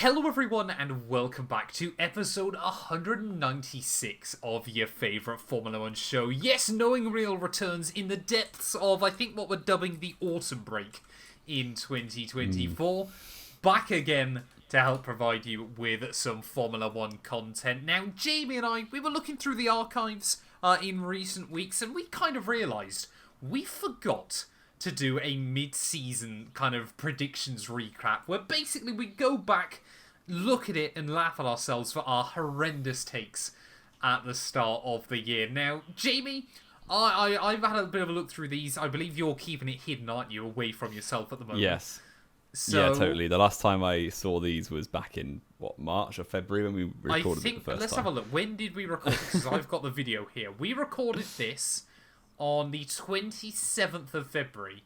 Hello everyone and welcome back to episode 196 of your favourite Formula 1 show. Yes, Knowing Real returns in the depths of, I think, what we're dubbing the autumn break in 2024. Back again to help provide you with some Formula 1 content. Now, Jamie and I, we were looking through the archives in recent weeks and we kind of realised we forgot to do a mid-season kind of predictions recap where basically we go back, look at it and laugh at ourselves for our horrendous takes at the start of the year. Now, Jamie, I've had a bit of a look through these. I believe you're keeping it hidden, aren't you, away from yourself at the moment? Yes. So, yeah, totally. The last time I saw these was back in, March or February when we recorded it the first let's time. have a look. When did we record this? Because I've got the video here. We recorded this on the 27th of February.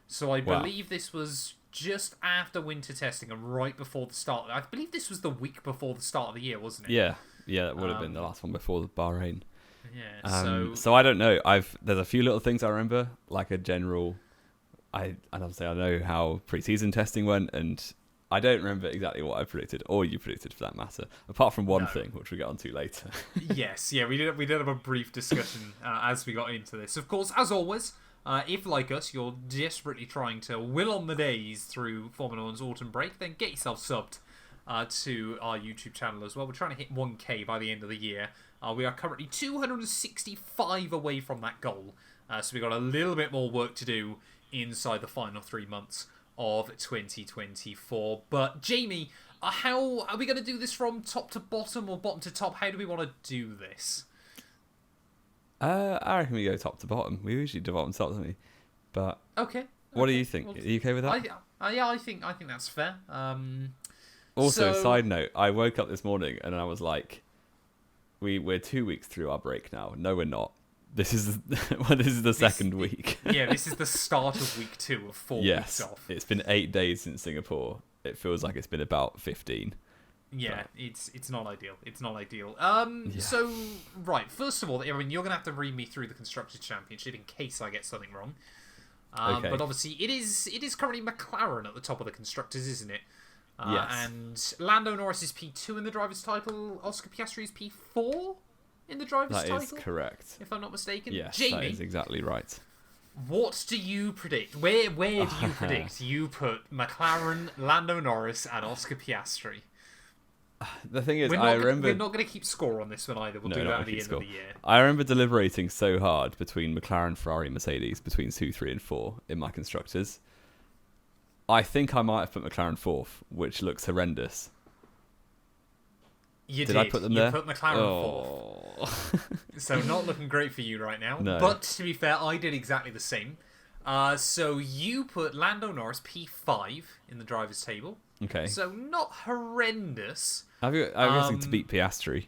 So I believe this was just after winter testing and right before the start. I believe this was the week before the start of the year, wasn't it? Yeah, that would have been the last one before the Bahrain. Yeah, so I don't know. There's a few little things I remember, like a general. And obviously I know how pre-season testing went, and I don't remember exactly what I predicted, or you predicted for that matter, apart from one thing, which we'll get onto later. Yes, we did have a brief discussion as we got into this. Of course, as always, if, like us, you're desperately trying to will on the days through Formula 1's autumn break, then get yourself subbed to our YouTube channel as well. We're trying to hit 1K by the end of the year. We are currently 265 away from that goal, so we've got a little bit more work to do inside the final 3 months of 2024. But Jamie, how are we going to do this from top to bottom or bottom to top? How do we want to do this? I reckon we go top to bottom. We usually do bottom to top, don't we? But okay. What do you think? Are you okay with that? Yeah, I think that's fair. Also, side note, I woke up this morning and I was like, we're 2 weeks through our break now. No, we're not. This is the second week. Yeah, this is the start of week 2 of 4 weeks off. It's been 8 days since Singapore. It feels like it's been about 15. Yeah, but it's not ideal. It's not ideal. So, right, first of all, Aaron, you're going to have to read me through the Constructors' Championship in case I get something wrong. Okay. But obviously, it is currently McLaren at the top of the Constructors, isn't it? Yes. And Lando Norris is P2 in the driver's title. Oscar Piastri is P4 in the driver's title. That is correct. If I'm not mistaken. Yes, Jamie, that is exactly right. What do you predict? Where do you predict you put McLaren, Lando Norris, and Oscar Piastri? The thing is, we're not going to keep score on this one either. We'll do that at the end of the year. I remember deliberating so hard between McLaren, Ferrari, and Mercedes, between 2, 3, and 4 in my constructors. I think I might have put McLaren 4th, which looks horrendous. Did I put them there? You put McLaren 4th. So not looking great for you right now. No. But to be fair, I did exactly the same. So you put Lando Norris P5 in the driver's table. Okay. So not horrendous. I'm guessing to beat Piastri.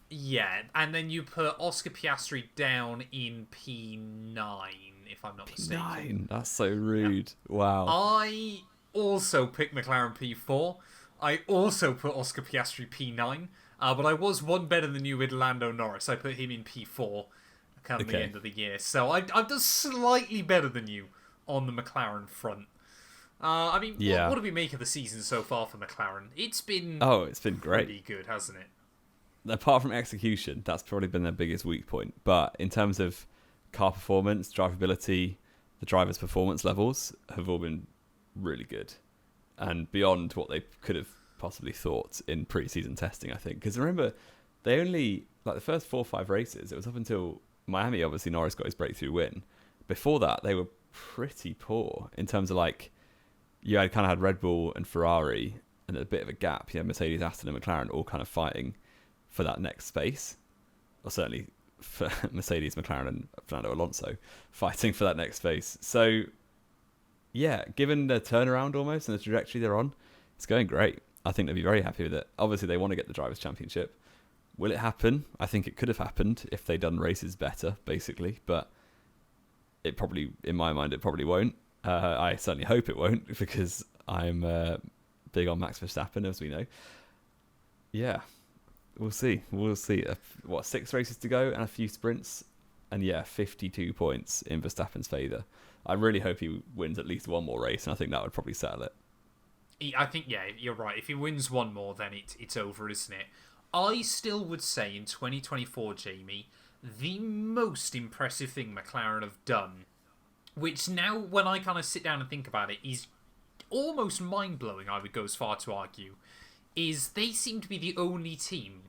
Yeah, and then you put Oscar Piastri down in P9, if I'm not mistaken. P9? That's so rude. Yeah. Wow. I also picked McLaren P4. I also put Oscar Piastri P9. But I was one better than you with Lando Norris. I put him in P4 come the end of the year. So I've done slightly better than you on the McLaren front. I mean, what do we make of the season so far for McLaren? It's been great. Pretty good, hasn't it? Apart from execution, that's probably been their biggest weak point. But in terms of car performance, drivability, the drivers' performance levels have all been really good. And beyond what they could have possibly thought in pre-season testing, I think. Because remember, they only, like the first 4 or 5 races, it was up until Miami, obviously Norris got his breakthrough win. Before that, they were pretty poor in terms of like, you had kind of had Red Bull and Ferrari and a bit of a gap. You had Mercedes, Aston and McLaren all kind of fighting for that next space. Or certainly for Mercedes, McLaren and Fernando Alonso fighting for that next space. So, yeah, given the turnaround almost and the trajectory they're on, it's going great. I think they'll be very happy with it. Obviously, they want to get the Drivers' Championship. Will it happen? I think it could have happened if they'd done races better, basically. But it probably, in my mind, it probably won't. I certainly hope it won't, because I'm big on Max Verstappen, as we know. Yeah, we'll see. 6 races to go and a few sprints? And yeah, 52 points in Verstappen's favour. I really hope he wins at least one more race, and I think that would probably settle it. I think, yeah, you're right. If he wins one more, then it's over, isn't it? I still would say in 2024, Jamie, the most impressive thing McLaren have done, which now when I kind of sit down and think about it, is almost mind-blowing, I would go as far to argue, is they seem to be the only team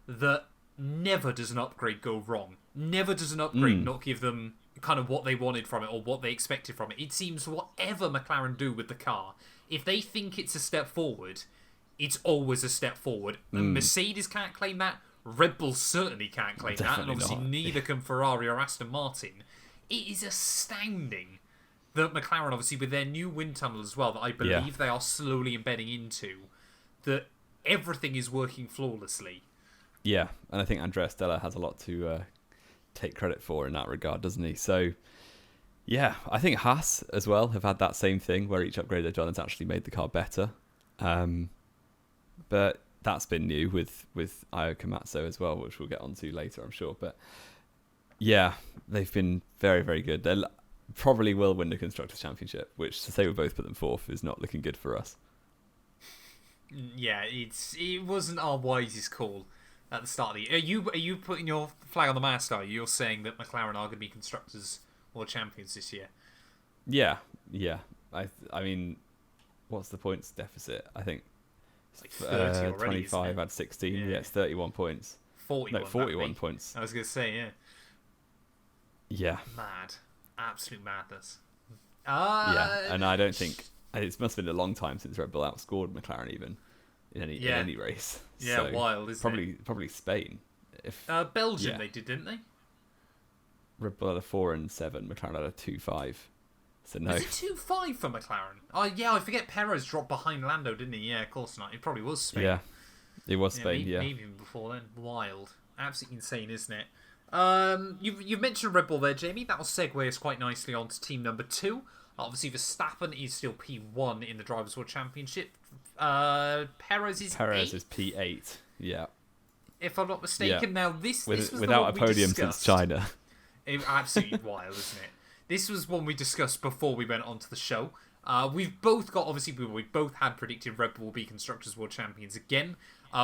that never does an upgrade go wrong. Never does an upgrade not give them kind of what they wanted from it or what they expected from it. It seems whatever McLaren do with the car, if they think it's a step forward, it's always a step forward. And Mercedes can't claim that. Red Bull certainly can't claim that. And obviously neither can Ferrari or Aston Martin. It is astounding that McLaren, obviously with their new wind tunnel as well, that I believe they are slowly embedding into, that everything is working flawlessly. Yeah, and I think Andrea Stella has a lot to take credit for in that regard, doesn't he? So, yeah, I think Haas as well have had that same thing where each upgrade they've done has actually made the car better. But that's been new with Io Komatsu as well, which we'll get onto later, I'm sure. But yeah, they've been very, very good. They probably will win the Constructors' Championship, which to say we both put them fourth is not looking good for us. Yeah, it wasn't our wisest call at the start of the year. Are you putting your flag on the mast, are you? You're saying that McLaren are going to be Constructors' World Champions this year? Yeah. I mean, what's the points deficit? I think it's like 30 already, 25 had 16. Yeah, it's 31 points. 41 points. I was going to say, yeah. Yeah. Mad. Absolute madness. Yeah, and I don't think... It must have been a long time since Red Bull outscored McLaren even in any race. Yeah, so wild, isn't it? Probably Spain. Belgium they did, didn't they? Red Bull had a 4 and 7. McLaren had a 2-5. So no. Was it 2-5 for McLaren? Oh yeah, I forget Perez dropped behind Lando, didn't he? Yeah, of course not. It probably was Spain. Yeah, it was Spain. Maybe even before then. Wild, absolutely insane, isn't it? You've mentioned Red Bull there, Jamie. That will segue us quite nicely onto team number 2. Obviously, Verstappen is still P1 in the Drivers' World Championship. Perez is P8. Yeah. If I'm not mistaken. Yeah. Now, this was without a podium since China. Absolutely wild, isn't it? This was one we discussed before we went on to the show. We've both got, obviously, we both had predicted Red Bull will be Constructors' World Champions again.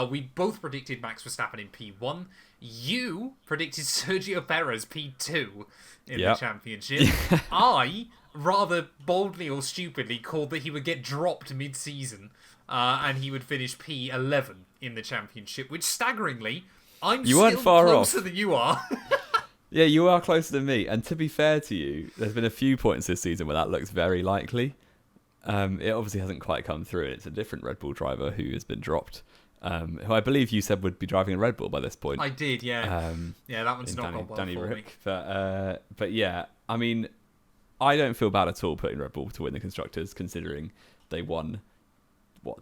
We both predicted Max Verstappen in P1. You predicted Sergio Perez P2 in the championship. I, rather boldly or stupidly, called that he would get dropped mid-season and he would finish P11 in the championship, which staggeringly, I'm still closer than you are. Yeah, you are closer than me. And to be fair to you, there's been a few points this season where that looks very likely. It obviously hasn't quite come through, and it's a different Red Bull driver who has been dropped. Who I believe you said would be driving a Red Bull by this point. I did, yeah. Yeah, that one's not gone well Danny for Rick. me. But yeah, I mean, I don't feel bad at all putting Red Bull to win the Constructors, considering they won,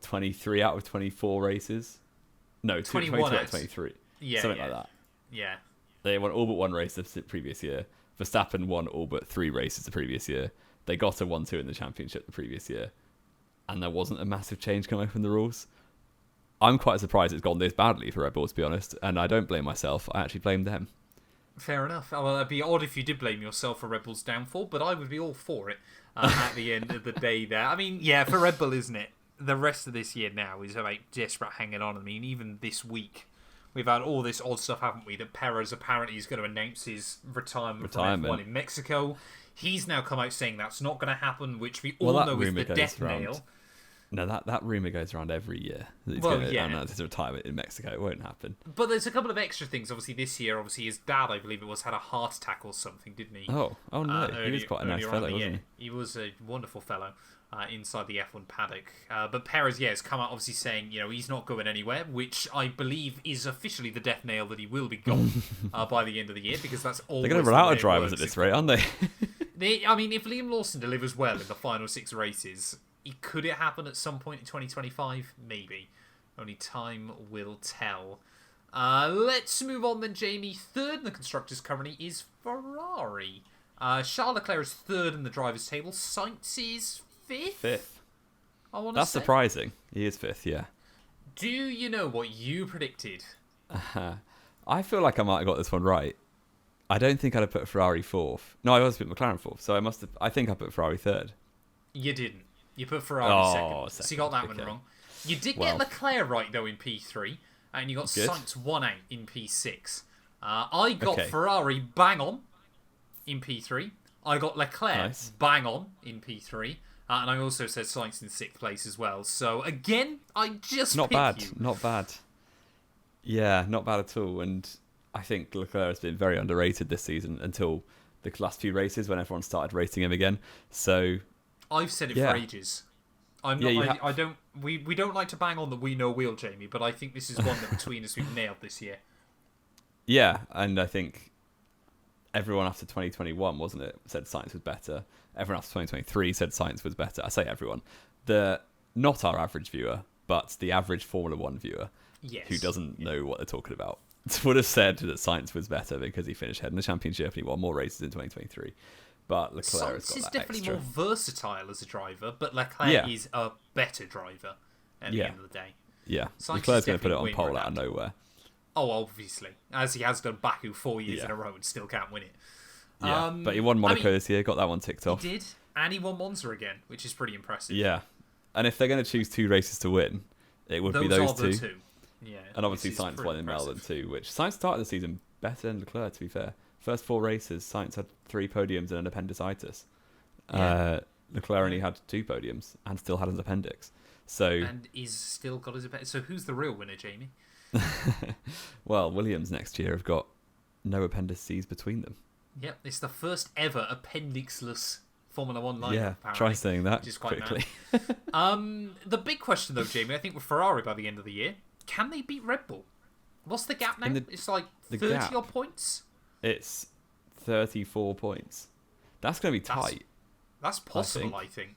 23 out of 24 races? No, 22 out of 23. Yeah, something like that. Yeah. They won all but one race the previous year. Verstappen won all but 3 races the previous year. They got a 1-2 in the championship the previous year. And there wasn't a massive change coming from the rules. I'm quite surprised it's gone this badly for Red Bull, to be honest, and I don't blame myself. I actually blame them. Fair enough. Well, it'd be odd if you did blame yourself for Red Bull's downfall, but I would be all for it at the end of the day there. I mean, yeah, for Red Bull, isn't it? The rest of this year now is about desperate hanging on. I mean, even this week, we've had all this odd stuff, haven't we? That Perez apparently is going to announce his retirement from F1 in Mexico. He's now come out saying that's not going to happen, which we all know is the death nail. No, that rumour goes around every year. He's going to announce his retirement in Mexico. It won't happen. But there's a couple of extra things. Obviously, this year, his dad, I believe it was, had a heart attack or something, didn't he? Oh no. He was quite a nice fellow, wasn't he? He was a wonderful fellow inside the F1 paddock. But Perez, has come out obviously saying, he's not going anywhere, which I believe is officially the death nail that he will be gone by the end of the year, because that's all. They're going to run out of drivers at this rate, aren't they? I mean, if Liam Lawson delivers well in the final 6 races, could it happen at some point in 2025? Maybe. Only time will tell. Let's move on then, Jamie. Third in the Constructors currently is Ferrari. Charles Leclerc is third in the drivers' table. Sainz is fifth. That's surprising. He is fifth, yeah. Do you know what you predicted? I feel like I might have got this one right. I don't think I'd have put Ferrari fourth. No, I was put McLaren fourth, so I think I put Ferrari third. You didn't. You put Ferrari second. Second. So you got that one wrong. You did get Leclerc right, though, in P3. And you got Sainz 1 out in P6. I got Ferrari bang on in P3. I got Leclerc bang on in P3. And I also said Sainz in 6th place as well. So, again, I just Not pick bad. you. Not bad. Yeah, not bad at all. And I think Leclerc has been very underrated this season until the last few races when everyone started rating him again. So I've said it for ages. We don't like to bang on that we know wheel, Jamie, but I think this is one that between us we've nailed this year. Yeah, and I think everyone after 2021, wasn't it, said Sainz was better. Everyone after 2023 said Sainz was better. I say everyone. Not our average viewer, but the average Formula 1 viewer who doesn't know what they're talking about would have said that Sainz was better because he finished ahead in the championship and he won more races in 2023. But Leclerc has got is that definitely extra. more versatile as a driver, but Leclerc is a better driver at the end of the day. Yeah, Sainz Leclerc's going to put it on pole out of nowhere. Oh, obviously. As he has done Baku 4 years in a row and still can't win it. Yeah, but he won Monaco this year, got that one ticked off. He did, and he won Monza again, which is pretty impressive. Yeah, and if they're going to choose 2 races to win, it would be those are the 2. Yeah, and obviously Sainz won in Melbourne too, which Sainz started the season better than Leclerc, to be fair. First 4 races, Sainz had 3 podiums and an appendicitis. Yeah. Leclerc only had 2 podiums and still had his appendix. And he's still got his appendix. So who's the real winner, Jamie? Well, Williams next year have got no appendices between them. Yep, it's the first ever appendixless Formula 1 lineup, apparently. Try saying that which is quite quickly. The big question, though, Jamie, I think with Ferrari by the end of the year, can they beat Red Bull? What's the gap now? It's like 30-odd points? It's 34 points. That's going to be tight. That's possible, I think.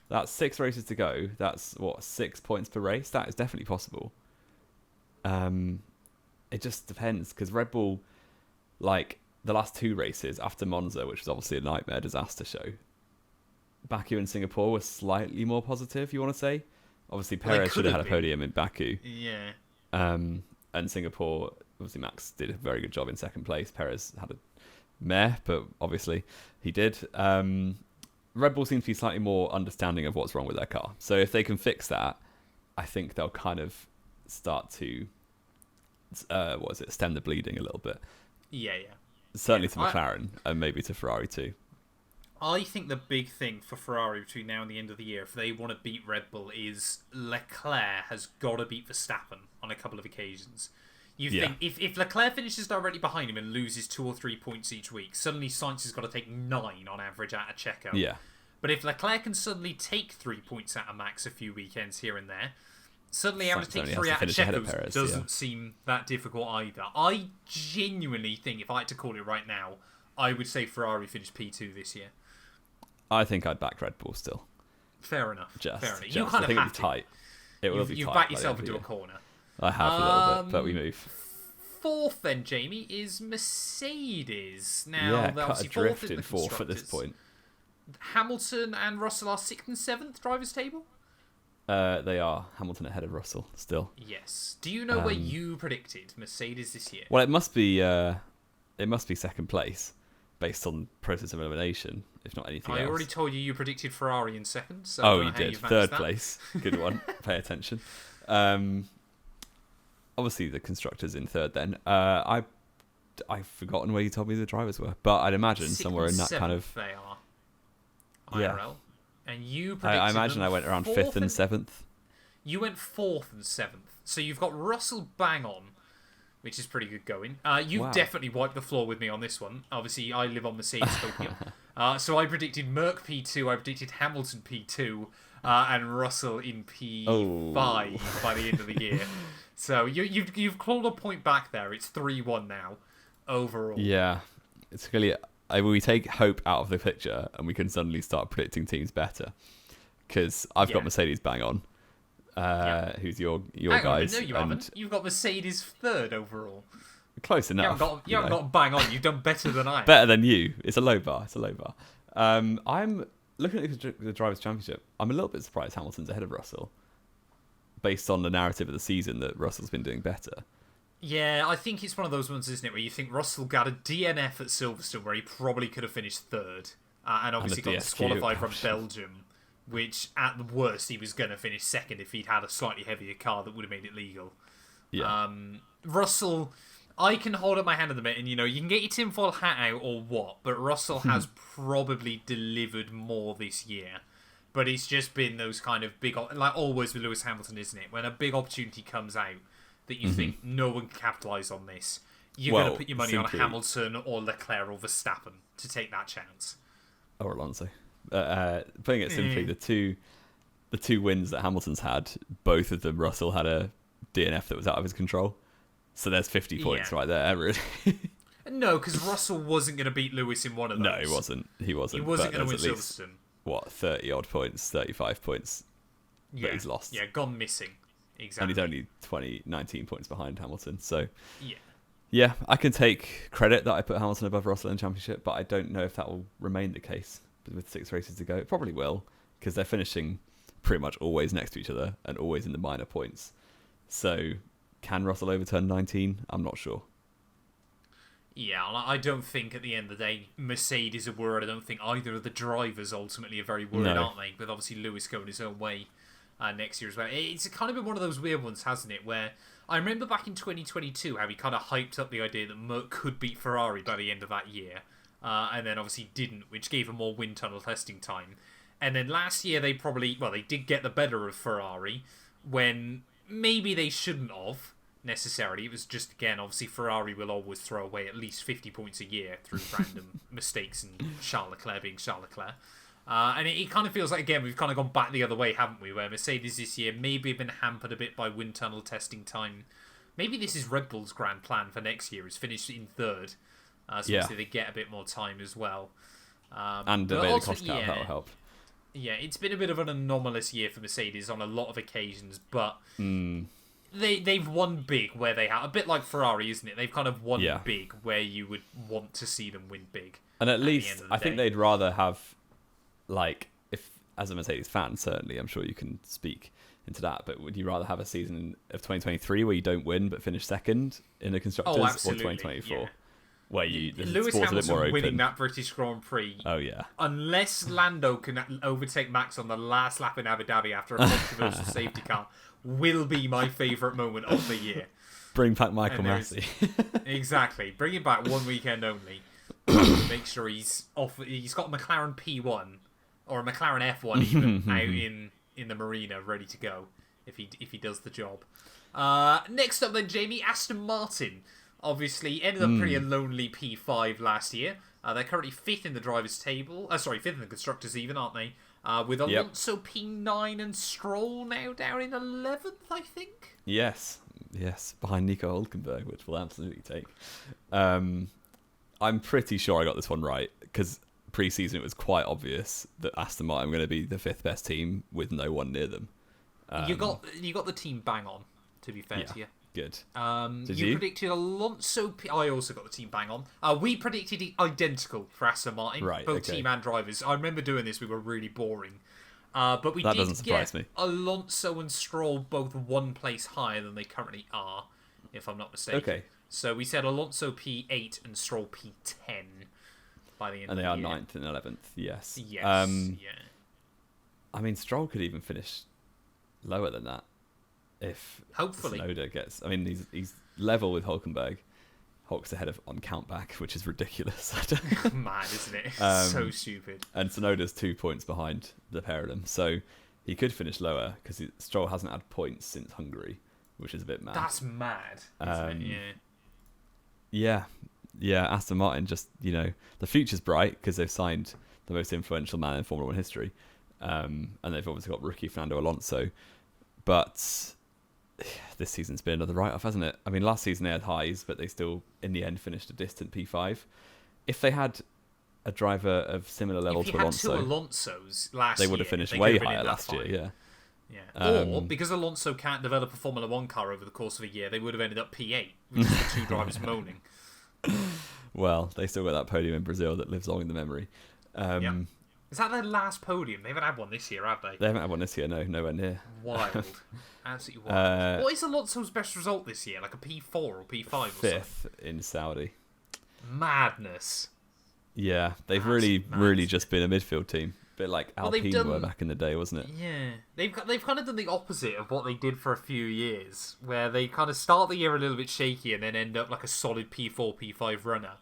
That's 6 races to go. That's, 6 points per race? That is definitely possible. It just depends, because Red Bull, like, the last 2 races after Monza, which was obviously a nightmare disaster show, Baku and Singapore were slightly more positive, you want to say? Obviously, Perez should have had a podium in Baku. Yeah. And Singapore, obviously Max did a very good job in 2nd place. Perez had a meh, but obviously he did. Red Bull seems to be slightly more understanding of what's wrong with their car. So if they can fix that, I think they'll kind of start to, stem the bleeding a little bit. Yeah. Certainly to McLaren and maybe to Ferrari too. I think the big thing for Ferrari between now and the end of the year, if they want to beat Red Bull, is Leclerc has got to beat Verstappen on a couple of occasions. You think if Leclerc finishes directly behind him and loses 2 or 3 points each week, suddenly Sainz has got to take 9 on average out of Checo. Yeah. But if Leclerc can suddenly take 3 points out of Max a few weekends here and there, suddenly having to take 3 out of Checo's doesn't seem that difficult either. I genuinely think, if I had to call it right now, I would say Ferrari finished P2 this year. I think I'd back Red Bull still. Fair enough. Just. You kind of have to. Tight. It will be tight. You've backed yourself into a corner. I have a little bit, but we move. 4th then, Jamie, is Mercedes. Now, they're obviously adrift in 4th at this point. Hamilton and Russell are 6th and 7th drivers' table? They are. Hamilton ahead of Russell still. Yes. Do you know where you predicted Mercedes this year? Well, it must be 2nd place based on process of elimination, if not anything else. I already told you predicted Ferrari in 2nd. So oh, you did. 3rd place. Good one. Pay attention. Obviously, the constructors in 3rd then. I've forgotten where you told me the drivers were, but I'd imagine somewhere in that kind of... they are. IRL. Yeah. And you predicted I imagine I went around 5th and 7th. You went 4th and 7th. So you've got Russell bang on, which is pretty good going. You've definitely wiped the floor with me on this one. Obviously, I live on Mercedes Tokyo. So I predicted Merc P2, I predicted Hamilton P2, and Russell in P5 by the end of the year. So you've clawed a point back there. It's 3-1 now, overall. Yeah. It's really... we take hope out of the picture and we can suddenly start predicting teams better. Because I've got Mercedes bang on. Who's your guys? No, you haven't. You've got Mercedes 3rd overall. Close enough. You haven't got bang on. You've done better than I. Better than you. It's a low bar. I'm looking at the Drivers' Championship. I'm a little bit surprised Hamilton's ahead of Russell, based on the narrative of the season that Russell's been doing better. Yeah, I think it's one of those ones, isn't it, where you think Russell got a DNF at Silverstone where he probably could have finished 3rd, and obviously got disqualified from Belgium, which at the worst he was going to finish second if he'd had a slightly heavier car that would have made it legal. Yeah. Russell, I can hold up my hand in the bit, and you can get your tinfoil hat out or what, but Russell has probably delivered more this year. But it's just been those kind of big, like always with Lewis Hamilton, isn't it? When a big opportunity comes out that you think no one can capitalise on this, you're going to put your money on Hamilton or Leclerc or Verstappen to take that chance. Or Alonso. Putting it simply, the two wins that Hamilton's had, both of them, Russell had a DNF that was out of his control. So there's 50 points right there, really. No, because Russell wasn't going to beat Lewis in one of those. No, he wasn't. He wasn't going to win Silverstone. 30-odd points, 35 points that he's lost. Yeah, gone missing. Exactly. And he's only 19 points behind Hamilton. So, yeah, I can take credit that I put Hamilton above Russell in the championship, but I don't know if that will remain the case with 6 races to go. It probably will, because they're finishing pretty much always next to each other and always in the minor points. So, can Russell overturn 19? I'm not sure. Yeah, I don't think at the end of the day Mercedes are worried. I don't think either of the drivers ultimately are very worried, aren't they? With obviously Lewis going his own way next year as well. It's kind of been one of those weird ones, hasn't it? Where I remember back in 2022 how he kind of hyped up the idea that Merc could beat Ferrari by the end of that year. And then obviously didn't, which gave him more wind tunnel testing time. And then last year they did get the better of Ferrari when maybe they shouldn't have. Necessarily, it was just, again, obviously Ferrari will always throw away at least 50 points a year through random mistakes and Charles Leclerc being Charles Leclerc. And it kind of feels like, again, we've kind of gone back the other way, haven't we? Where Mercedes this year maybe have been hampered a bit by wind tunnel testing time. Maybe this is Red Bull's grand plan for next year, is finish in third. So obviously they get a bit more time as well. And a bit of cost cap, that'll help. Yeah, it's been a bit of an anomalous year for Mercedes on a lot of occasions, but... They've won big where they have, a bit like Ferrari, isn't it? They've kind of won big where you would want to see them win big. And at least, I think they'd rather have, like, if as a Mercedes fan, certainly, I'm sure you can speak into that, but would you rather have a season of 2023 where you don't win but finish second in the Constructors, or 2024 where Lewis Hamilton winning that British Grand Prix? Oh, yeah. Unless Lando can overtake Max on the last lap in Abu Dhabi after a controversial safety car, will be my favourite moment of the year. Bring back Michael Massey. Exactly. Bring him back one weekend only. Make sure he's off. He's got a McLaren P1 or a McLaren F1 even out in the marina ready to go if he does the job. Next up then, Jamie, Aston Martin. Obviously ended up pretty a lonely P5 last year. They're currently 5th in the drivers' table. 5th in the constructors even, aren't they? With Alonso P9 and Stroll now down in 11th, I think. Yes, behind Nico Hülkenberg, which we'll absolutely take. I'm pretty sure I got this one right, because pre-season it was quite obvious that Aston Martin were going to be the 5th best team with no one near them. You got the team bang on, to be fair to you. Good. Did you predicted Alonso I also got the team bang on. We predicted it identical for Aston Martin, both team and drivers. I remember doing this, we were really boring. But we did get Alonso and Stroll both one place higher than they currently are, if I'm not mistaken. Okay. So we said Alonso P8 and Stroll P10 by the end of the year. And they are 9th and 11th, yes. Yes, I mean, Stroll could even finish lower than that. If hopefully Tsunoda gets, I mean, he's level with Hülkenberg. Hulk's ahead of on countback, which is ridiculous. Mad, isn't it? So stupid. And Tsunoda's 2 points behind the pair of them, so he could finish lower because Stroll hasn't had points since Hungary, which is a bit mad. That's mad, isn't it? Yeah. Aston Martin, just the future's bright because they've signed the most influential man in Formula One history, and they've obviously got rookie Fernando Alonso, but this season's been another write-off, hasn't it? I mean, last season they had highs, but they still, in the end, finished a distant P5. If they had a driver of similar level to Alonso, two Alonsos last they would have finished way higher last year. Yeah. Or because Alonso can't develop a Formula One car over the course of a year, they would have ended up P8, which is the two drivers moaning. Well, they still got that podium in Brazil that lives long in the memory. Is that their last podium? They haven't had one this year, have they? They haven't had one this year, no, nowhere near. Wild. Absolutely wild. What is Alonso's best result this year? Like a P4 or P5 or something? 5th in Saudi. Madness. Yeah, they've really just been a midfield team. bit like Well, they've Alpine were done- back in the day, wasn't it? Yeah, they've kind of done the opposite of what they did for a few years, where they kind of start the year a little bit shaky and then end up like a solid P4, P5 runner.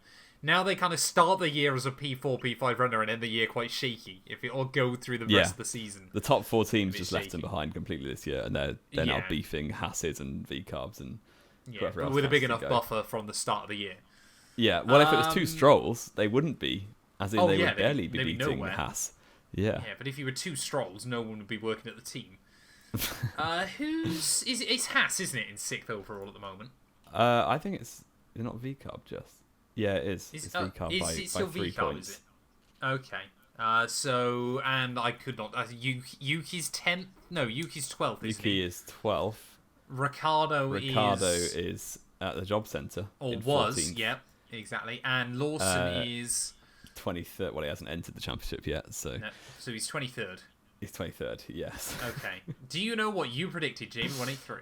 Now they kind of start the year as a P4, P5 runner and end the year quite shaky. If it all go through the rest of the season, The top 4 teams bit just left shaky. them behind completely this year, and they're now beefing Haas's and V-Carbs and whoever else with a big fancies enough go. buffer from the start of the year. Yeah, well, if it was 2 Strolls, they wouldn't be. As in, they would barely be they'd be beating nowhere. Haas. Yeah. Yeah, but if you were 2 Strolls, no one would be working at the team. It's Haas, isn't it, in 6th overall at the moment? I think it's not V-Carb just. Yeah, it is. It's V-Carb is by it still 3 V-Carb, points. is it? Okay. And I could not. Yuki's 10th. No, Yuki's 12th. Isn't Yuki he? is 12th. Ricardo is at the job centre. or in was. 14th. Yep, exactly. And Lawson is 23rd. Well, he hasn't entered the championship yet, so no, so he's 23rd. he's 23rd. Yes. Okay. Do you know what you predicted, Jamie183?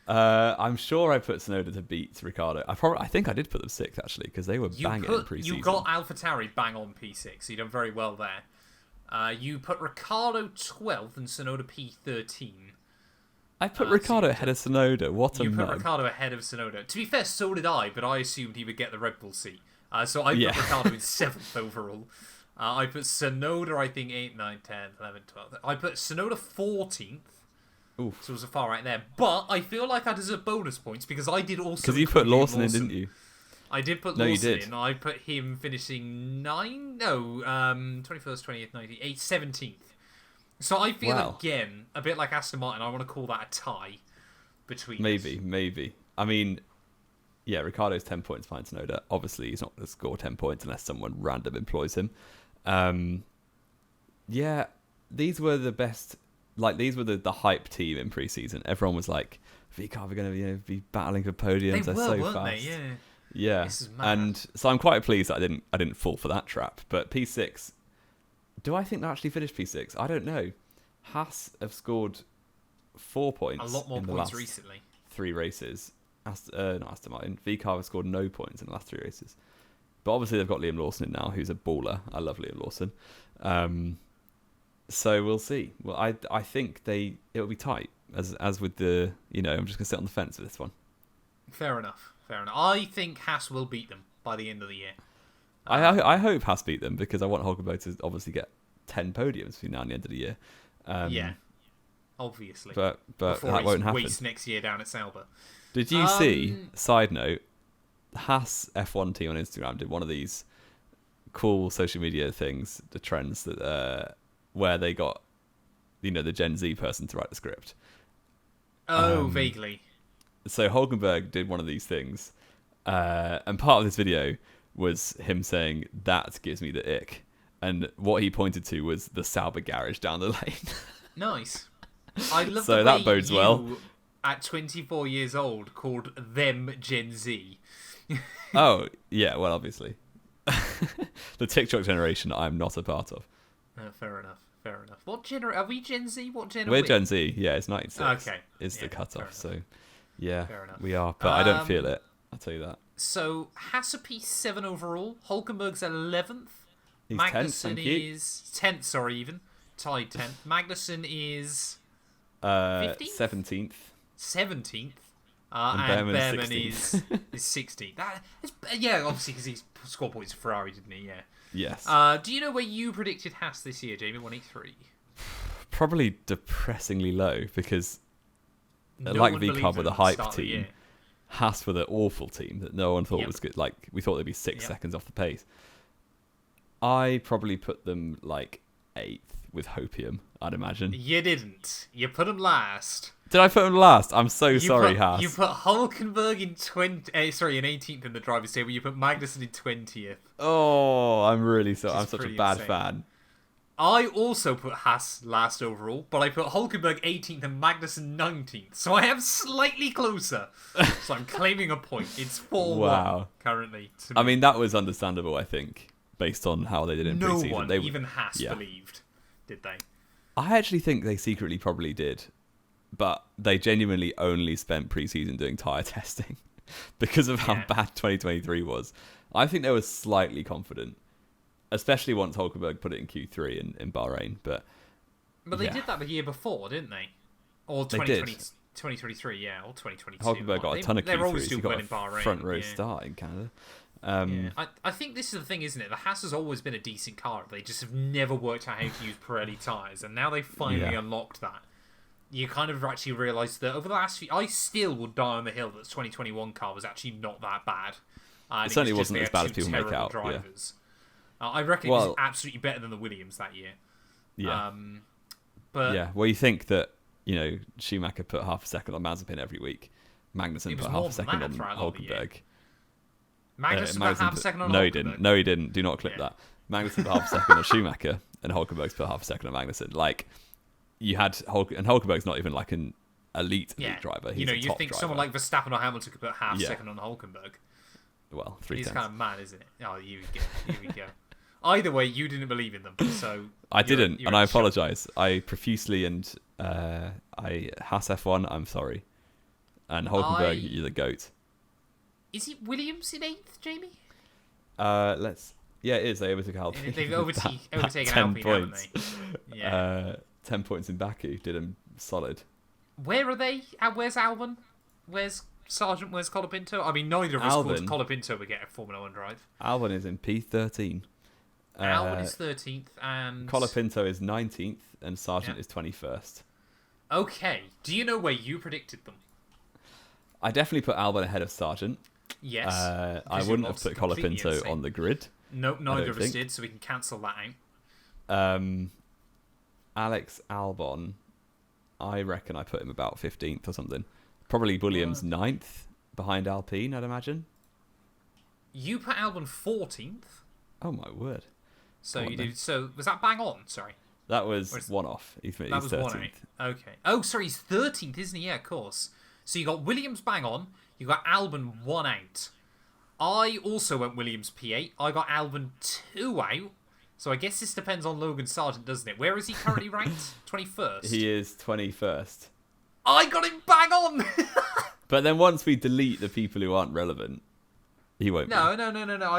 I'm sure I put Tsunoda to beat Ricardo. I think I did put them 6th actually because they were banging in pre-season. You got AlphaTauri bang on P6. So you done very well there. You put Ricardo 12th and Tsunoda P13. I put Ricardo ahead of Tsunoda. What a You put mug. Ricardo ahead of Tsunoda. To be fair, so did I, but I assumed he would get the Red Bull seat. So I put Ricardo in 7th overall. I put Tsunoda, I think, 8, 9, 10, 11, 12. I put Tsunoda 14th. Oof. So it was a far right there. But I feel like I deserve bonus points because I did also... Because you put Lawson in, didn't you? I did put No, you Lawson did. in. I put him finishing 21st, 20th, 19th, 17th. So I feel, again, a bit like Aston Martin, I want to call that a tie between Maybe. I mean, yeah, Ricardo's 10 points behind Tsunoda. Obviously, he's not going to score 10 points unless someone random employs him. Yeah, these were the best... Like, these were the hype team in pre-season. Everyone was like, V-Carb are going to be battling for podiums. They're so weren't fast. they? Yeah. Yeah, This is mad. and so I'm quite pleased that I didn't fall for that trap. But P6, do I think they actually finished P6? I don't know. Haas have scored 4 points. A lot more in the points last recently. 3 races. Not Aston Martin. V-Carb have scored no points in the last 3 races. But obviously they've got Liam Lawson in now, who's a baller. I love Liam Lawson. So we'll see. Well, I think it'll be tight. As with the, I'm just gonna sit on the fence with this one. Fair enough. I think Haas will beat them by the end of the year. I hope Haas beat them because I want Hulkenberg to obviously get 10 podiums between now and the end of the year. Yeah, obviously. But Before that won't happen. waste next year down at Sauber. Did you see? Side note: Haas F1 team on Instagram did one of these cool social media things, the trends that where they got the Gen Z person to write the script. Oh, vaguely. So Hulkenberg did one of these things, and part of this video was him saying, "That gives me the ick," and what he pointed to was the Sauber garage down the lane. Nice. I love So the that way bodes you, well. at 24 years old, called them Gen Z. Oh yeah, well obviously, the TikTok generation I'm not a part of. Fair enough. What are we Gen Z? What gen are We're we? Gen Z, yeah, it's 96. Okay. Is the Yeah, cutoff, fair so yeah, Fair enough. we are, but I don't feel it. I'll tell you that. So, Haas are P7 overall. Hulkenberg's 11th. He's 10th, Magnussen thank you. is 10th, sorry, even. Tied 10th. Magnussen is 17th. 17th. And And Behrman Behrman is 16th. Yeah, obviously, because he's scored points for Ferrari, didn't he? Yeah. Yes. Do you know where you predicted Haas this year, Jamie183? Probably depressingly low because, No like one V believed Club them were the at the hype start of the team, year. Haas were the awful team that no one thought Yep. was good. Like, we thought they'd be 6 Yep. seconds off the pace. I probably put them like 8th with Hopium, I'd imagine. You didn't. You put them last. Did I put them last? I'm so sorry, Haas. You put Hulkenberg in 18th in the driver's table. You put Magnussen in 20th. Oh, I'm really sorry. Which is I'm such a pretty bad insane. fan. I also put Haas last overall, but I put Hulkenberg 18th and Magnussen 19th. So I am slightly closer. So I'm claiming a point. It's 4-1 Wow. currently. I mean, that was understandable, I think, based on how they did in no pre-season. one, They even Haas, yeah. believed, did they? I actually think they secretly probably did, but they genuinely only spent pre-season doing tyre testing because of how Yeah. bad 2023 was. I think they were slightly confident, especially once Hulkenberg put it in Q3 in Bahrain. But they did that the year before, didn't they? Or 2023, yeah, or 2022. Hulkenberg got a ton of Q3s. He got in Bahrain, front row start in Canada. I think this is the thing, isn't it? The Haas has always been a decent car. They just have never worked out how to use Pirelli tyres, and now they finally unlocked that. You kind of actually realise that over the last few... I still would die on the hill that the 2021 car was actually not that bad. It certainly wasn't as bad as people make out. Drivers. I reckon it was absolutely better than the Williams that year. Yeah. But well, you think that, Schumacher put half a second on Mazepin every week. Magnussen put half a second on Hulkenberg. Magnussen put half a second on Hulkenberg? No, he didn't. No, he didn't. Do not clip that. Magnussen put half a second on Schumacher, and Hulkenberg's put half a second on Magnussen. Like, you had and Hulkenberg's not even like an elite driver. He's a you top think driver. someone like Verstappen or Hamilton could put half a second on Hulkenberg. Well, 3 He's tenths. kind of mad, isn't it? Oh, here we go. Either way, you didn't believe in them, so I didn't, and I apologise. I profusely and I Haas F1. I'm sorry, and Hulkenberg, you're the goat. Is it Williams in 8th, Jamie? Yeah, it is. They overtook Alpine. They've overtaken 10 Alpine, points. haven't they? Yeah. 10 points in Baku did them solid. Where are they? Where's Albon? Where's Sargent? Where's Colapinto? I mean, neither of us thought Colapinto would get a Formula 1 drive. Albon is in P13. Albon is 13th, and Colapinto is 19th, and Sargent is 21st. Okay. Do you know where you predicted them? I definitely put Albon ahead of Sargent. Yes. I wouldn't have put Colapinto on the grid. No, neither of us did, so we can cancel that out. Alex Albon, I reckon I put him about 15th or something. Probably Williams 9th behind Alpine, I'd imagine. You put Albon 14th? Oh my word. So you did. So was that bang on? Sorry. That was one off. He's 13th. Okay. Oh, sorry, he's 13th, isn't he? Yeah, of course. So you got Williams bang on. You got Albon 1 out. I also went Williams P8. I got Albon 2 out. So I guess this depends on Logan Sargent, doesn't it? Where is he currently ranked? 21st. He is 21st. I got him bang on. But then once we delete the people who aren't relevant, he won't be. No. I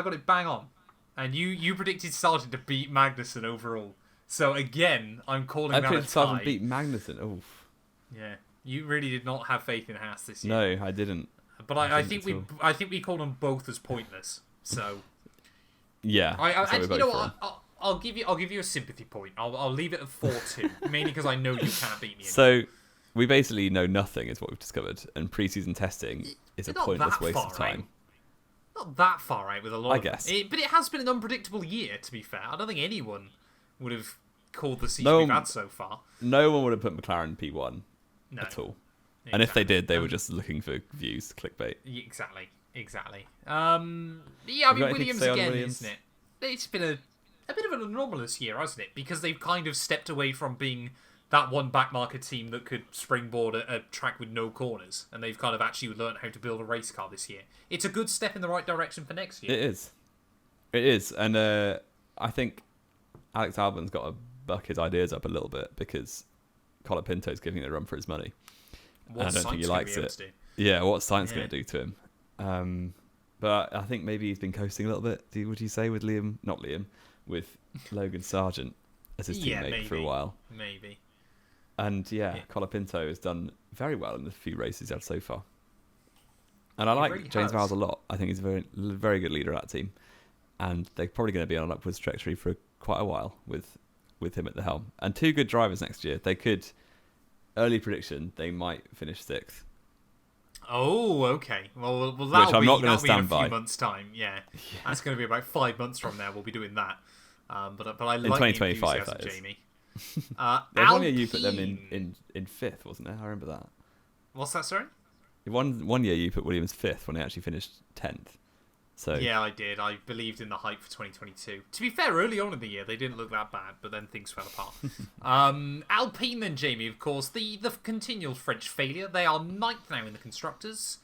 got it bang on. And you predicted Sargent to beat Magnussen overall. So again, I'm calling that a tie. I predicted Sargent beat Magnussen. Oof. Yeah, you really did not have faith in Haas this year. No, I didn't. But I think we called them both as pointless. So yeah, you know what? I'll give you a sympathy point. I'll leave it at 4-2, mainly because I know you can't beat me. So we basically know nothing, is what we've discovered, and pre-season testing is a pointless waste of time. Right. Not that far out with a lot. I guess, but it has been an unpredictable year. To be fair, I don't think anyone would have called the season we've had so far. No one would have put McLaren P1 at all. Exactly. And if they did, they were just looking for views, clickbait. Exactly. Yeah, I mean, Williams again, isn't it? It's been a bit of an anomalous year, hasn't it? Because they've kind of stepped away from being that one backmarker team that could springboard a track with no corners, and they've kind of actually learned how to build a race car this year. It's a good step in the right direction for next year. It is, and I think Alex Albon's got to buck his ideas up a little bit because Colapinto's giving it a run for his money. I don't think he likes it. Yeah, what's science going to do to him? But I think maybe he's been coasting a little bit. Would you say with with Logan Sargent as his teammate for a while? Maybe. And Colapinto has done very well in the few races he's had so far. And I like James Vowles a lot. I think he's a very, very good leader of that team. And they're probably going to be on an upwards trajectory for quite a while with him at the helm. And 2 good drivers next year. They could, early prediction, they might finish 6th. Oh, okay. Well, that'll Which I'm not going to be in stand a few by. months' time. Yeah. That's going to be about 5 months from now. We'll be doing that. But I like in 2025, the enthusiasm, that is. Jamie. There's one year you put them in 5th, wasn't there? I remember that. What's that, sorry? One year you put Williams 5th when they actually finished 10th. So yeah, I did. I believed in the hype for 2022. To be fair, early on in the year they didn't look that bad, but then things fell apart. Alpine then, Jamie, of course, the continual French failure. They are 9th now in the constructors.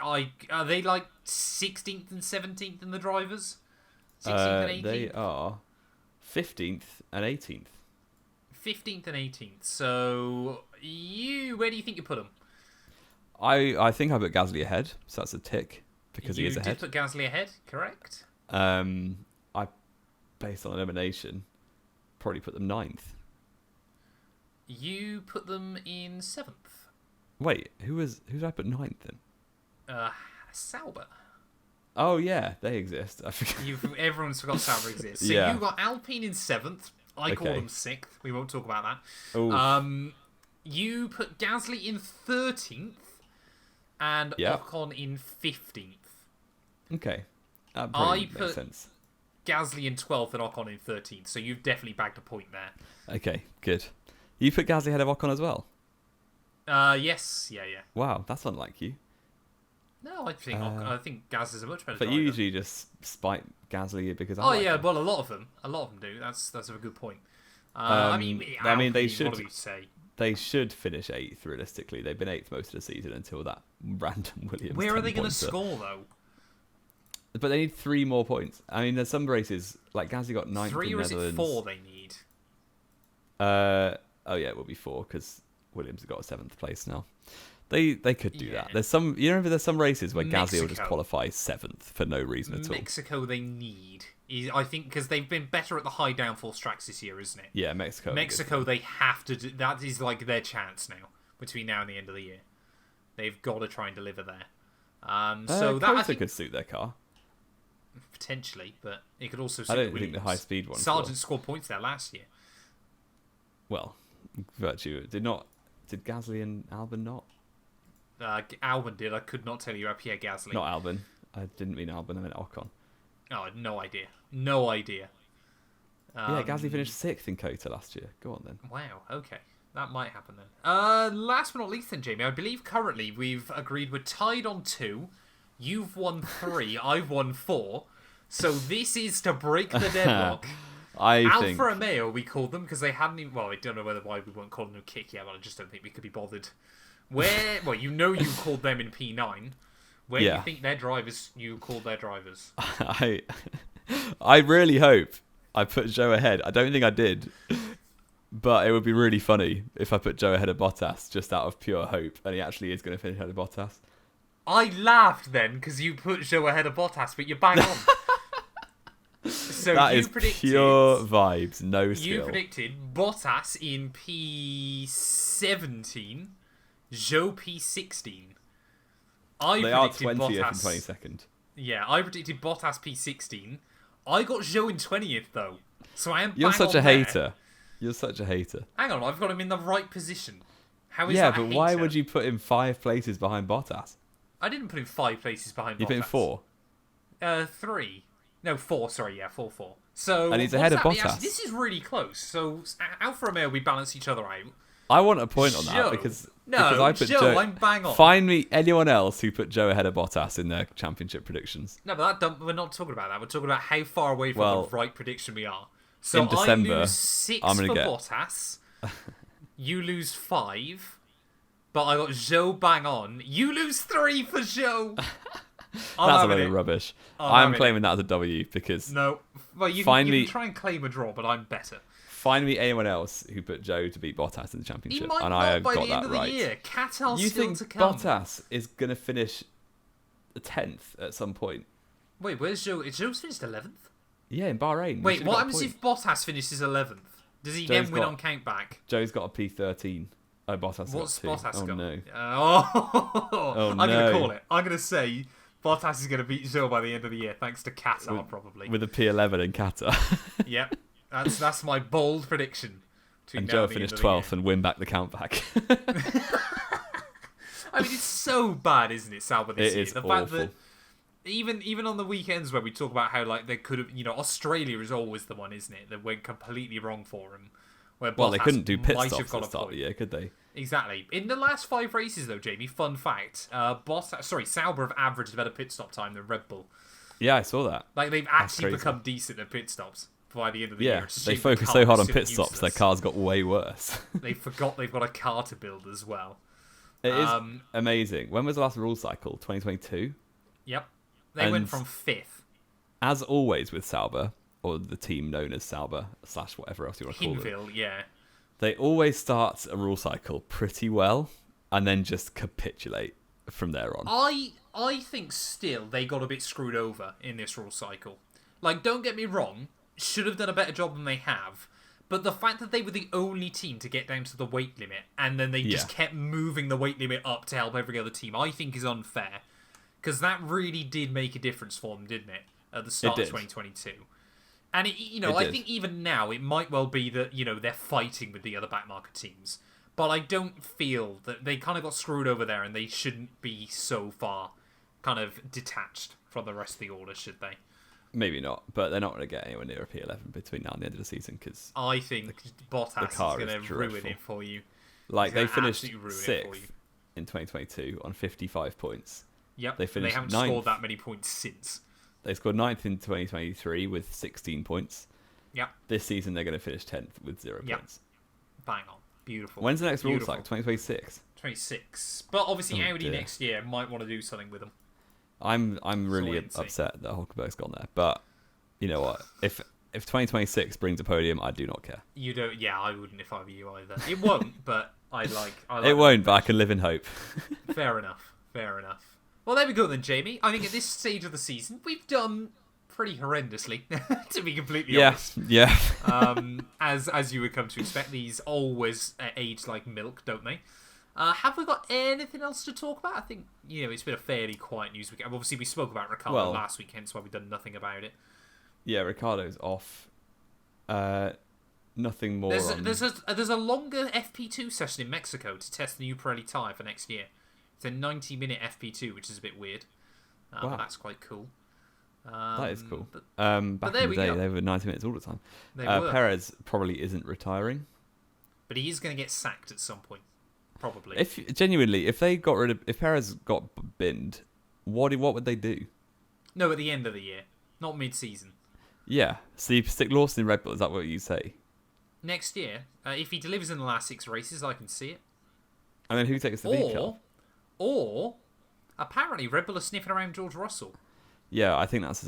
Are they like 16th and 17th in the drivers? 16th and 18th? They are 15th and 18th. 15th and 18th. So where do you think you put them? I think I put Gasly ahead, so that's a tick because he is ahead. You did put Gasly ahead, correct? I based on elimination, probably put them 9th. You put them in 7th. Wait, who did I put 9th then? Sauber. Oh yeah, they exist. I forget. Everyone's forgot Sauber exists. So Yeah. you got Alpine in 7th. I call Okay. them 6th. We won't talk about that. Ooh. You put Gasly in 13th and Yeah. Ocon in 15th. Okay. That probably I makes put sense. Gasly in 12th and Ocon in 13th. So you've definitely bagged a point there. Okay, good. You put Gasly ahead of Ocon as well? Yes. Yeah. Wow, that's unlike you. No, I think Gasly's a much better But driver. you usually just spite Gasly because I Oh like yeah, him. well a lot of them do. That's a good point. I mean they Alpine, should. What do we say? They should finish 8th realistically. They've been 8th most of the season until that random Williams. Where are they going to 10-pointer. score though? But they need 3 more points. I mean, there's some races like Gasly got 9th 3 in or is Netherlands. it 4 they need? Oh yeah, it will be 4 because Williams have got a 7th place now. They could do that. Yeah. There's some there's some races where Gasly will just Mexico. qualify 7th for no reason at all. Mexico they need. I think because they've been better at the high downforce tracks this year, isn't it? Yeah, Mexico. Mexico they have to do. That is like their chance now between now and the end of the year. They've got to try and deliver there. So that I think could suit their car. potentially, but it could also suit I don't Williams. think the high speed one. Sargent scored points there last year. Well, virtue did Gasly and Albon not? Albon did. I could not tell you about Pierre Gasly. Not Albon. I didn't mean Albon. I meant Ocon. Oh, no idea. No idea. Yeah, Gasly finished 6th in Kota last year. Go on then. Wow, okay. That might happen then. Last but not least then, Jamie, I believe currently we've agreed we're tied on 2. You've won 3, I've won 4. So this is to break the deadlock. Alfa Romeo, we called them, because they hadn't even... Well, I don't know why we weren't calling them kick yet, but I just don't think we could be bothered. Well, you called them in P9. Where do you think you called their drivers? I really hope I put Joe ahead. I don't think I did. But it would be really funny if I put Joe ahead of Bottas just out of pure hope, and he actually is going to finish ahead of Bottas. I laughed then because you put Joe ahead of Bottas, but you're bang on. So That you is predicted pure vibes, no skill. You predicted Bottas in P17, Joe P16. They are 20th and 22nd. Yeah, I predicted Bottas P16. I got Joe in 20th though, so I am. You're bang such on a there. hater. You're such a hater. Hang on, I've got him in the right position. How is Yeah, that a but why hater? would you put him 5 places behind Bottas? I didn't put him 5 places behind Bottas. You put him 4. 3. No, 4. Sorry, yeah, 4. So And he's ahead of what's that? Bottas. Actually, this is really close. So Alfa Romeo, we balance each other out. I want a point on that Joe. because No, I put Joe, I'm bang on. Find me anyone else who put Joe ahead of Bottas in their championship predictions. No, but we're not talking about that. We're talking about how far away from the right prediction we are. So in December, I lose 6 I'm for gonna get- Bottas. You lose 5. But I got Joe bang on. You lose 3 for Joe. That's a load of rubbish. I'm claiming that as a W because No. Well, you Find can me- try and claim a draw, but I'm better. find me anyone else who put Joe to beat Bottas in the He championship, might and not I have by got the end that of the right. year. Qatar's You still think to come. Bottas is going to finish 10th at some point? Wait, where's Joe? Is Joe's finished 11th? Yeah, in Bahrain. Wait, what happens if Bottas finishes 11th? Does he Joe's then win got- on countback? Joe's got a P13? Oh, Bottas What's got 2. Bottas Oh got? no. I'm going to no. call it. I'm going to say Bottas is going to beat Joe by the end of the year, thanks to Qatar, probably. With a P11 in Qatar. Yep, that's my bold prediction. And Joe finished 12th and win back the countback. I mean, it's so bad, isn't it, Sauber, this year? It is The awful. fact that even on the weekends where we talk about how like they could have, Australia is always the one, isn't it, that went completely wrong for him. Where Well, they Bottas couldn't do pit might stops have got at the a start of point. the year, could they? Exactly. In the last 5 races, though, Jamie, fun fact: Sauber have averaged a better pit stop time than Red Bull. Yeah, I saw that. Like they've actually crazy. become decent at pit stops by the end of the Yeah, year. It's a they shame the focus car so hard was on pit still stops, their useless. cars got way worse. They forgot they've got a car to build as well. It is amazing. When was the last rule cycle? 2022? Yep. They went And- from 5th. As always with Sauber, or the team known as Sauber, / whatever else you want to call it, Hinville, yeah. they always start a rule cycle pretty well, and then just capitulate from there on. I think still they got a bit screwed over in this rule cycle. Like, don't get me wrong, should have done a better job than they have. But the fact that they were the only team to get down to the weight limit, and then they just kept moving the weight limit up to help every other team, I think is unfair. Because that really did make a difference for them, didn't it? At the start of 2022. And, I think even now, it might well be that, they're fighting with the other backmarker teams. But I don't feel that they kind of got screwed over there, and they shouldn't be so far kind of detached from the rest of the order, should they? Maybe not, but they're not going to get anywhere near a P11 between now and the end of the season because I think Bottas is going to ruin it for you. Like they finished 6th in 2022 on 55 points. Yep, they haven't scored that many points since. They scored 9th in 2023 with 16 points. Yep. This season they're going to finish 10th with 0 points. Bang on. Beautiful. When's the next rule cycle? 2026. 26. But obviously Audi next year might want to do something with them. I'm really upset that Hulkenberg's gone there, but you know what? If 2026 brings a podium, I do not care. You don't? Yeah, I wouldn't if I were you either. It won't, but I like it won't, but I can live in hope. Fair enough. Well, there we go then, Jamie. I think at this stage of the season, we've done pretty horrendously, to be completely honest. Yeah. As you would come to expect, these always age like milk, don't they? Have we got anything else to talk about? I think, it's been a fairly quiet news week. Obviously, we spoke about Ricciardo last week, hence why we've done nothing about it. Yeah, Ricciardo's off. Nothing more. There's a longer FP2 session in Mexico to test the new Pirelli tyre for next year. It's a 90-minute FP2, which is a bit weird. Wow. But that's quite cool. That is cool. Back in the day, they were 90 minutes all the time. Perez probably isn't retiring. But he is going to get sacked at some point. Probably. If Perez got binned, what would they do? No, at the end of the year, not mid-season. Yeah, so you stick Lawson in Red Bull. Is that what you say? Next year, if he delivers in the last 6 races, I can see it. And then who takes the lead car? Or apparently Red Bull are sniffing around George Russell. Yeah, I think that's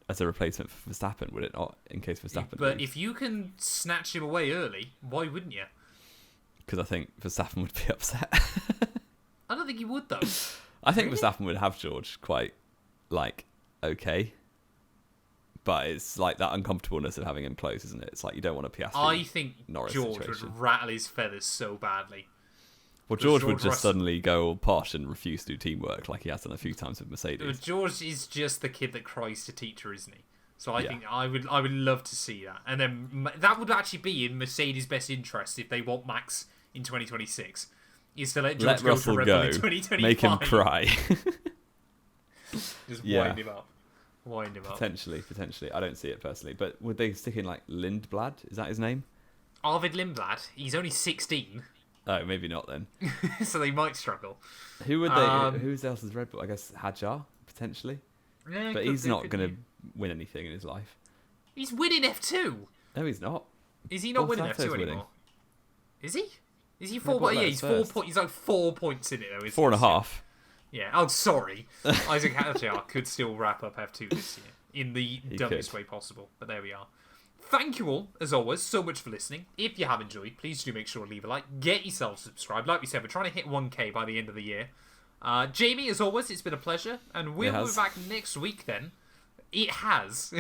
as a replacement for Verstappen, would it not? In case Verstappen. But if you can snatch him away early, why wouldn't you? Because I think Verstappen would be upset. I don't think he would, though. I think Verstappen would have George quite, okay. But it's like that uncomfortableness of having him close, isn't it? It's like you don't want a Piastri. I think Norris George situation. would rattle his feathers so badly. Well, George would just suddenly go all posh and refuse to do teamwork like he has done a few times with Mercedes. George is just the kid that cries to teacher, isn't he? So I think I would love to see that. And then that would actually be in Mercedes' best interest if they want Max in 2026. Is to let George go to Red Bull in 2025. Make him cry. Just wind him up. Wind him up. Potentially. I don't see it personally. But would they stick in Lindblad? Is that his name? Arvid Lindblad. He's only 16. Oh, maybe not then. So they might struggle. Who would they? Who else is Red Bull? I guess Hadjar, potentially. Yeah, but he's not going to win anything in his life. He's winning F2. No, he's not. Is he not winning F2 anymore? Is he? Is he 4 points? Yeah, he's 4 points. He's 4 points in it though. 4.5. Yeah. Oh, sorry. Isaac Hadjar could still wrap up F2 this year in the dumbest way possible. But there we are. Thank you all, as always, so much for listening. If you have enjoyed, please do make sure to leave a like. Get yourself subscribed. Like we said, we're trying to hit 1K by the end of the year. Jamie, as always, it's been a pleasure. And we'll be back next week then. It has.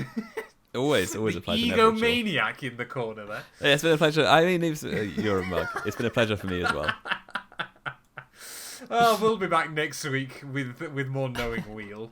Always a pleasure. Egomaniac in the corner there. Yeah, it's been a pleasure. I mean, you're a mug. It's been a pleasure for me as well. We'll be back next week with more Knowing Wheel.